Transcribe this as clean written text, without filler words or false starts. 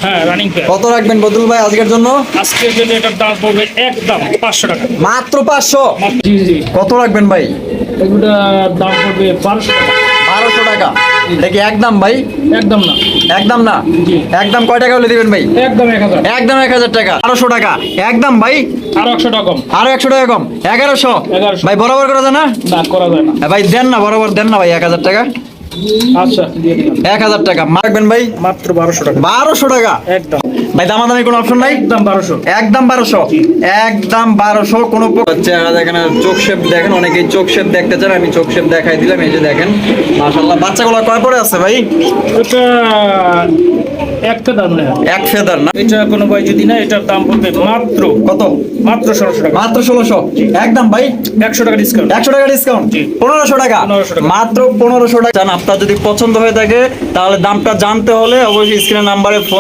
হ্যাঁ running pair. কত রাখবেন বদরুল ভাই আজকের জন্য? আজকের জন্য এটার দাম পড়বে একদম 500 টাকা। মাত্র 500? জি জি। কত রাখবেন ভাই? এগুলোর দাম পড়বে 1200 টাকা। 1200 টাকা দেখি একদম ভাই? একদম না। একদম না? জি। একদম কয় টাকা হলে দিবেন ভাই? একদম 1000। একদম 1000 টাকা। 1200 টাকা একদম ভাই? আরো 100 টাকা কম। আরো 100 টাকা কম, 1100। 1100 ভাই বরাবর করা যায় না? না করা যায় না। ভাই দেন না, বরাবর দেন না ভাই 1000 টাকা। আচ্ছা দিয়ে দিলাম। 1000 টাকা রাখবেন ভাই? মাত্র 1200 টাকা। 1200 টাকা একদম। ভাই, দামাদামি কোনো অপশন নাই? একদম 1200। একদম 1200। একদম 1200 কোনো চেহারা দেখেন আর চোখ শেপ দেখেন, অনেকেই চোখ শেপ দেখতে চান, আমি চোখ শেপ দেখাই দিলাম। এই যে দেখেন মাশাআল্লাহ। বাচ্চাগুলো কয় পরে আছে ভাই? এটা একটা দাম না। এক ফেদার না? এটা কোনো ভাই যদি না, এটার দাম পড়বে মাত্র কত? মাত্র 1600 টাকা। মাত্র 1600 একদম ভাই? 100 টাকা ডিসকাউন্ট। 100 টাকা ডিসকাউন্ট? জি। 1500 টাকা। 1500 টাকা। মাত্র 1500 টাকা। আপনার যদি পছন্দ হয়ে থাকে তাহলে দামটা জানতে হলে অবশ্যই স্ক্রিনের নাম্বারে